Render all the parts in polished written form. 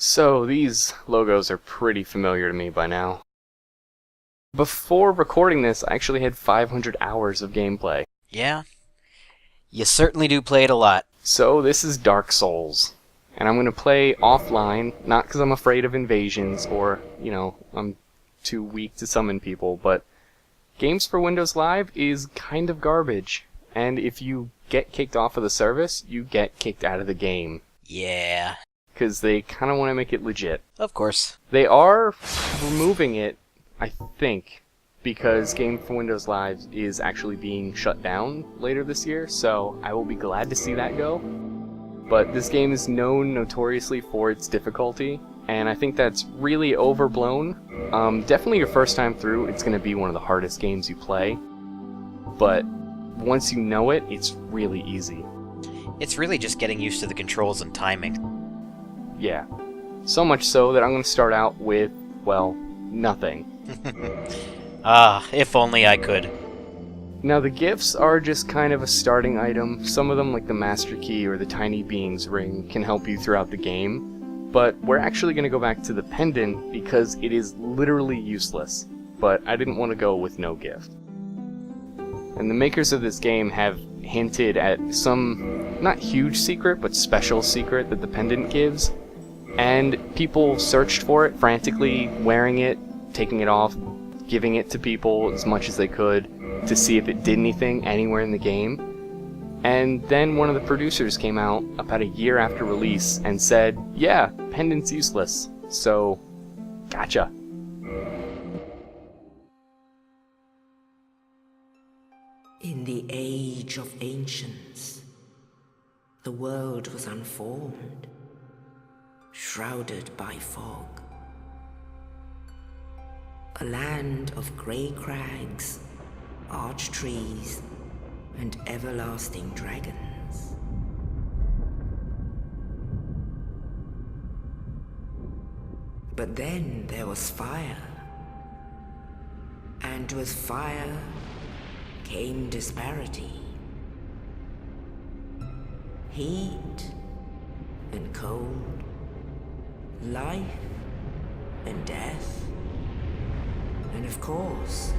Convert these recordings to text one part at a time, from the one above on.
So these logos are pretty familiar to me by now. Before recording this, I actually had 500 hours of gameplay. Yeah, you certainly do play it a lot. So this is Dark Souls. And I'm going to play offline, not because I'm afraid of invasions or, I'm too weak to summon people, but Games for Windows Live is kind of garbage. And if you get kicked off of the service, you get kicked out of the game. Yeah, Because they kind of want to make it legit. of course. They are removing it, I think, because Game for Windows Live is actually being shut down later this year, so I will be glad to see that go. But this game is known notoriously for its difficulty, and I think that's really overblown. Definitely your first time through, it's going to be one of the hardest games you play, but once you know it, it's really easy. It's really just getting used to the controls and timing. Yeah. So much so that I'm going to start out with, well, nothing. If only I could. Now the gifts are just kind of a starting item. Some of them, like the Master Key or the Tiny Beings ring, can help you throughout the game. But we're actually going to go back to the pendant because it is literally useless. But I didn't want to go with no gift. And the makers of this game have hinted at some, not huge secret, but special secret that the pendant gives. And people searched for it frantically, wearing it, taking it off, giving it to people as much as they could to see if it did anything anywhere in the game. And then one of the producers came out about a year after release and said, yeah, pendant's useless. So, gotcha. In the age of ancients, the world was unformed, shrouded by fog. A land of grey crags, arch trees, and everlasting dragons. But then there was fire, and with fire came disparity. Heat and cold, life and death, and of course,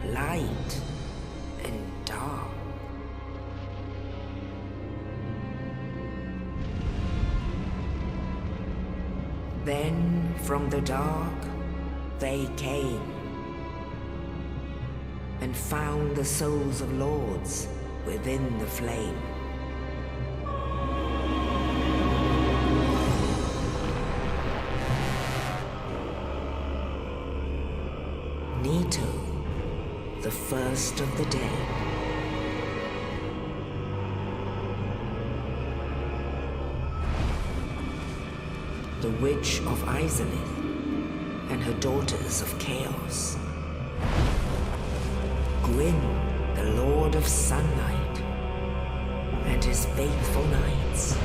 light and dark. Then from the dark they came and found the souls of lords within the flame. Nito, the first of the dead. The Witch of Izalith and her daughters of Chaos. Gwyn, the Lord of Sunlight, and his faithful knights.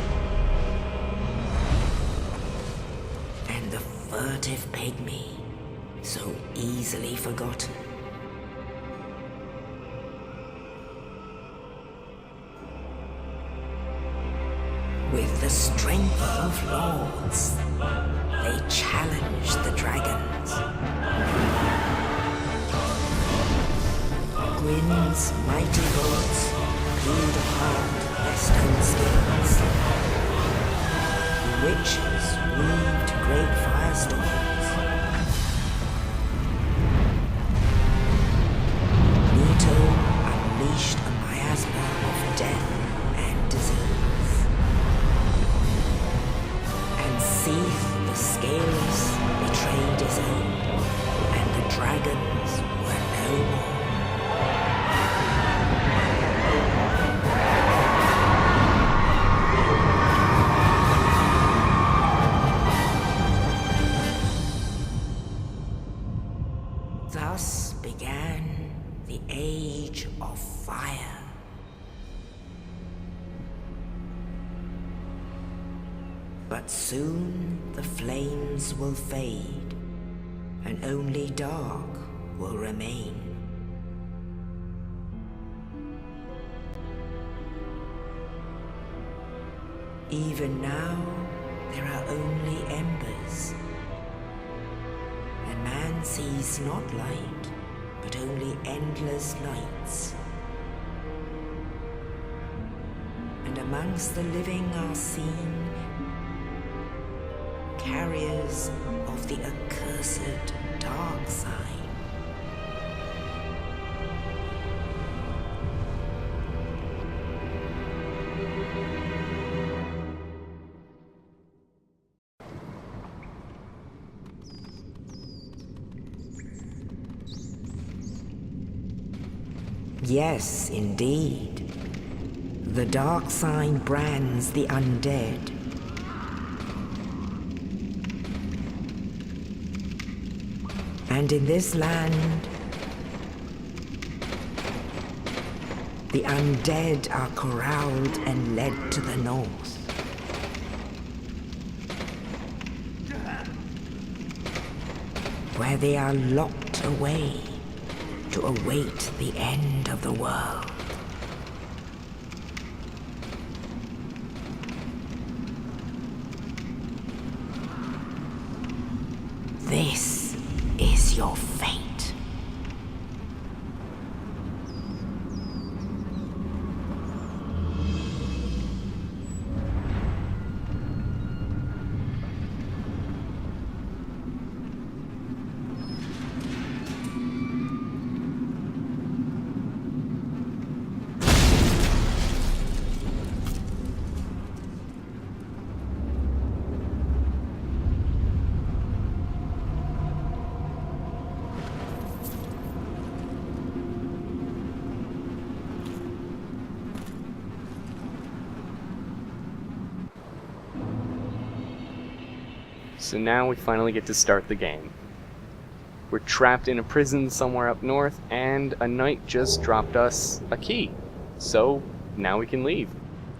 And the furtive pygmy, so easily forgotten. With the strength of lords, they challenged the dragons. Gwyn's mighty lords peeled apart their stone skins. The witches weaved great firestorms. Nito unleashed a miasma of death and disease. And Seath, the Scaleless, betrayed his own, and the dragons were no more. Thus began the Age of Fire. But soon the flames will fade, and only dark will remain. Even now, there are only embers. And man sees not light, but only endless nights. And amongst the living are seen carriers of the accursed dark sign. Yes, indeed. The dark sign brands the undead. And in this land, the undead are corralled and led to the north. Where they are locked away to await the end of the world. This is your fate. So now we finally get to start the game. We're trapped in a prison somewhere up north, and a knight just dropped us a key. So now we can leave.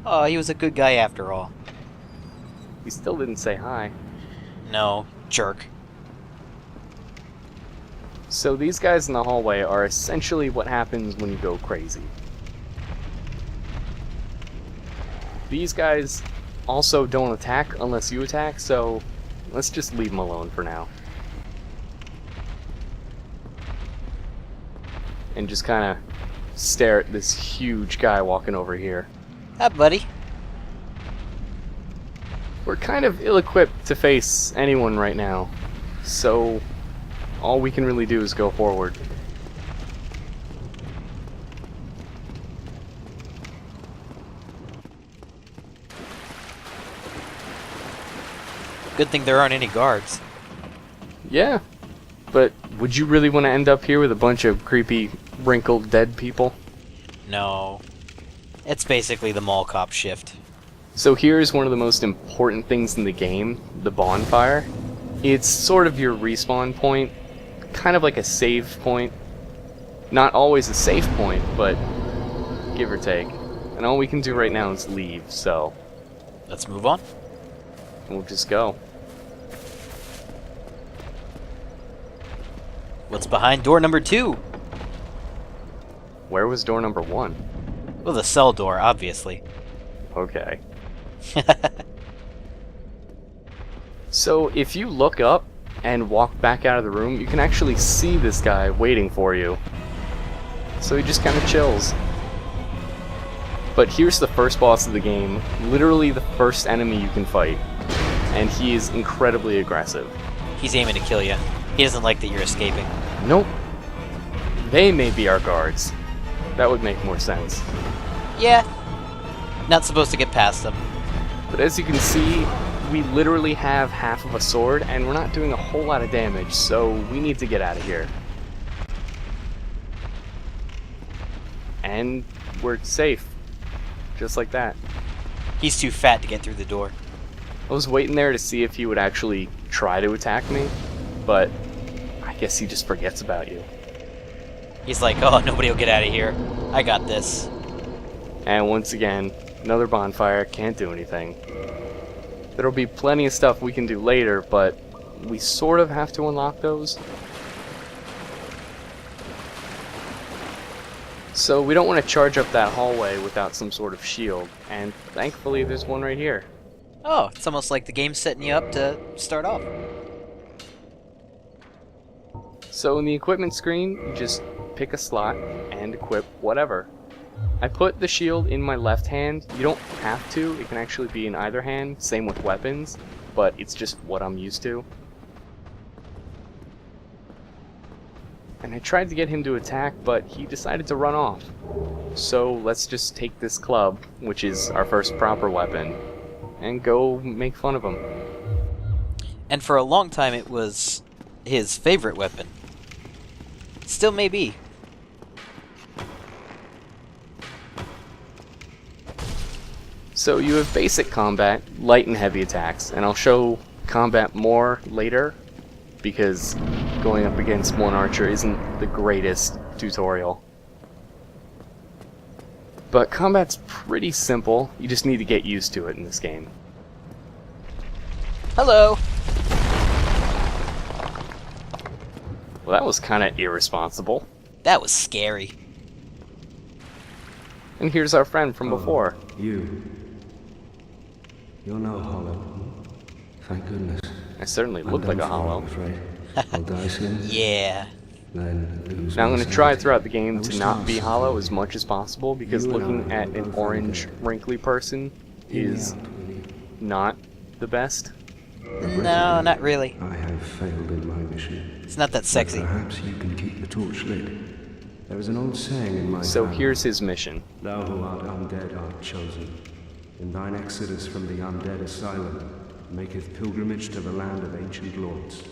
Oh, he was a good guy after all. He still didn't say hi. No, jerk. So these guys in the hallway are essentially what happens when you go crazy. These guys also don't attack unless you attack, so let's just leave them alone for now. And just kind of stare at this huge guy walking over here. Ah, buddy. We're kind of ill-equipped to face anyone right now, so all we can really do is go forward. Good thing there aren't any guards. Yeah, but would you really want to end up here with a bunch of creepy, wrinkled, dead people? No. It's basically the mall cop shift. So here's one of the most important things in the game, the bonfire. It's sort of your respawn point, kind of like a save point. Not always a safe point, but give or take. And all we can do right now is leave, so Let's move on. we'll just go. What's behind door number 2? Where was door number 1? Well, the cell door, obviously. Okay. So if you look up and walk back out of the room, you can actually see this guy waiting for you. So he just kind of chills. But here's the first boss of the game, literally the first enemy you can fight. And he is incredibly aggressive. He's aiming to kill you. He doesn't like that you're escaping. Nope. They may be our guards. That would make more sense. Yeah. Not supposed to get past them. But as you can see, we literally have half of a sword, and we're not doing a whole lot of damage, so we need to get out of here. And we're safe. Just like that. He's too fat to get through the door. I was waiting there to see if he would actually try to attack me, but I guess he just forgets about you. He's like, oh, nobody will get out of here. I got this. And once again, another bonfire, can't do anything. There'll be plenty of stuff we can do later, but we sort of have to unlock those. So we don't want to charge up that hallway without some sort of shield, and thankfully there's one right here. Oh, it's almost like the game's setting you up to start off. So in the equipment screen, you just pick a slot and equip whatever. I put the shield in my left hand. You don't have to, it can actually be in either hand, same with weapons, but it's just what I'm used to. And I tried to get him to attack, but he decided to run off. So let's just take this club, which is our first proper weapon, and go make fun of him. And for a long time it was his favorite weapon. Still may be. So you have basic combat, light and heavy attacks, and I'll show combat more later, because going up against one archer isn't the greatest tutorial. But combat's pretty simple, you just need to get used to it in this game. Hello! Well, that was kinda irresponsible. That was scary. And here's our friend from before. You're no hollow. Thank goodness. I certainly look I'm like a done for, hollow. I'm afraid. I'll die soon. Yeah. Then lose Now I'm my going to try sanity. throughout the game I to wish not to be ask hollow you. as much as possible, because You and looking I at are an both orange, Undead. wrinkly person Hear me is out, will you? not the best. No, not really. I have failed in my mission. It's not that But sexy. perhaps you can keep the torch lit. There is an old saying in my So family. here's his mission. Thou who art undead art chosen. In thine exodus from the undead asylum, maketh pilgrimage to the land of ancient lords.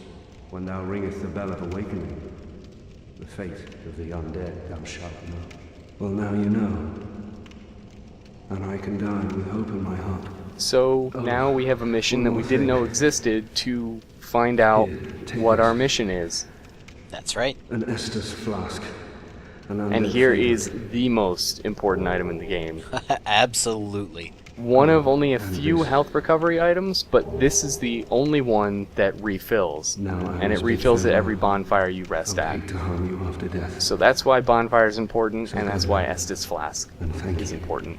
When thou ringeth the bell of awakening, the fate of the undead thou shalt know. Well, now you know. And I can die with hope in my heart. So now we have a mission that we didn't know existed to find out Here, take what this. our mission is. That's right. An Estus flask. An And undead here fever. is the most important item in the game. Absolutely. One of only a few health recovery items, but this is the only one that refills. Now I And it must bid refills at farewell. every bonfire you rest I'll at. hate to harm you after death. So that's why bonfire is important, and that's why Estus Flask And thank is you. important.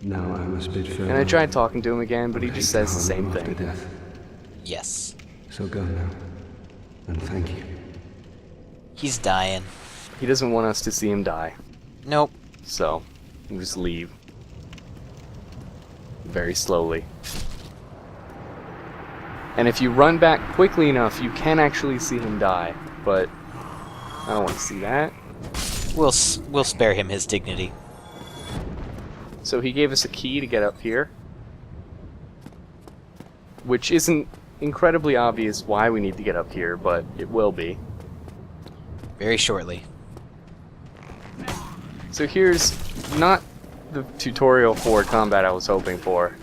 Now I must bid farewell. And I tried talking to him again, but he I'll just hate to says the harm same you after thing. death. Yes. So go now. And thank you. He's dying. He doesn't want us to see him die, Nope. so we just leave. Very slowly. And if you run back quickly enough, you can actually see him die, but I don't want to see that. We'll spare him his dignity. So he gave us a key to get up here, which isn't incredibly obvious why we need to get up here, but it will be. Very shortly. So here's not the tutorial for combat I was hoping for.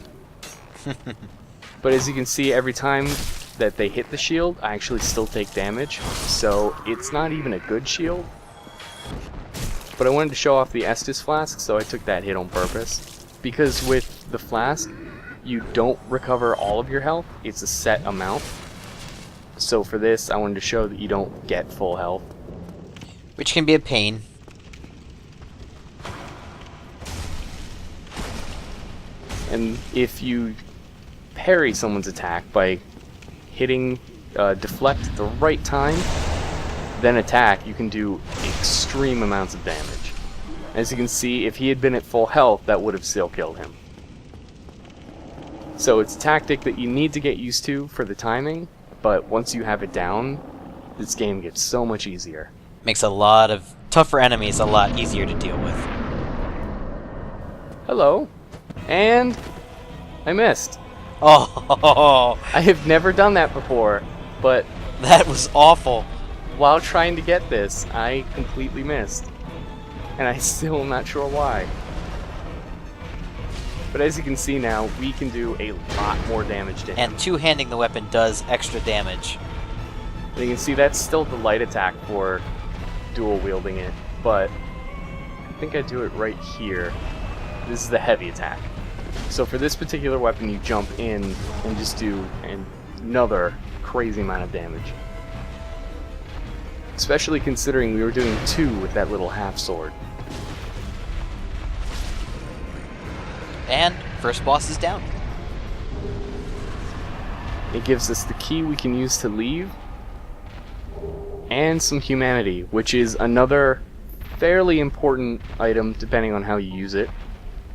But as you can see, every time that they hit the shield, I actually still take damage, so it's not even a good shield. But I wanted to show off the Estus Flask, so I took that hit on purpose. Because with the flask, you don't recover all of your health, it's a set amount. So for this, I wanted to show that you don't get full health. Which can be a pain. And if you parry someone's attack by hitting deflect at the right time, then attack, you can do extreme amounts of damage. As you can see, if he had been at full health, that would have still killed him. So it's a tactic that you need to get used to for the timing, but once you have it down, this game gets so much easier. Makes a lot of tougher enemies a lot easier to deal with. Hello. And I missed. Oh, I have never done that before, but that was awful. while trying to get this, I completely missed. And I still am not sure why. But as you can see now, we can do a lot more damage to him. And two-handing the weapon does extra damage. And you can see that's still the light attack for dual wielding it, but I think I do it right here. This is the heavy attack. So for this particular weapon, you jump in and just do another crazy amount of damage. Especially considering we were doing 2 with that little half sword. And first boss is down. It gives us the key we can use to leave, and some humanity, which is another fairly important item depending on how you use it.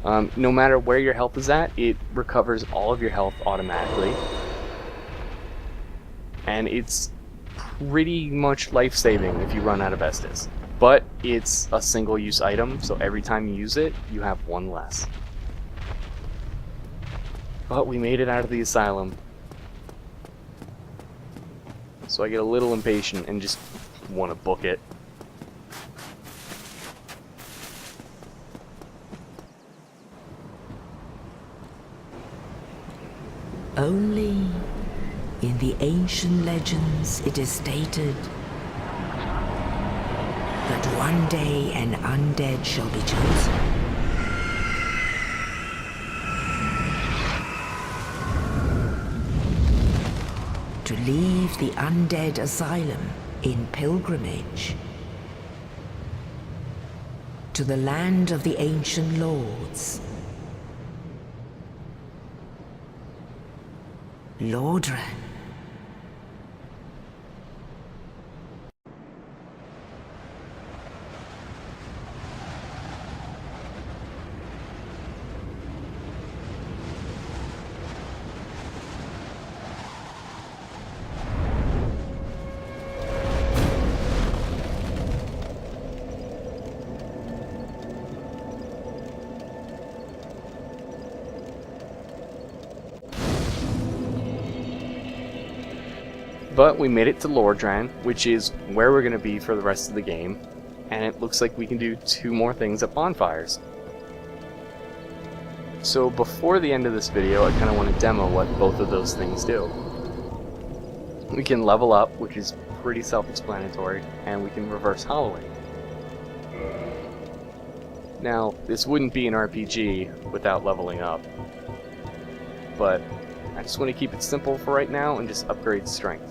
No matter where your health is at, it recovers all of your health automatically. And it's pretty much life-saving if you run out of Estus. But it's a single-use item, so every time you use it, you have one less. But we made it out of the asylum. So I get a little impatient and just want to book it. Only in the ancient legends it is stated that one day an undead shall be chosen. To leave the undead asylum in pilgrimage to the land of the ancient lords. Lordran. But we made it to Lordran, which is where we're going to be for the rest of the game, and it looks like we can do 2 more things at bonfires. So before the end of this video, I kind of want to demo what both of those things do. We can level up, which is pretty self-explanatory, and we can reverse hollowing. Now, this wouldn't be an RPG without leveling up, but I just want to keep it simple for right now and just upgrade strength.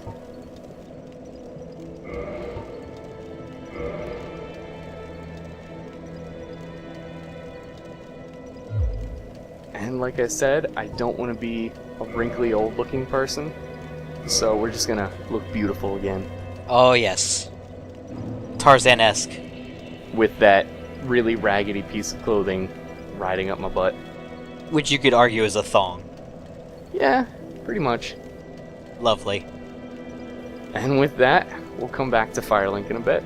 And like I said, I don't want to be a wrinkly old looking person, so we're just gonna look beautiful again. Oh yes. Tarzan-esque. With that really raggedy piece of clothing riding up my butt. Which you could argue is a thong. Yeah, pretty much. Lovely. And with that, we'll come back to Firelink in a bit.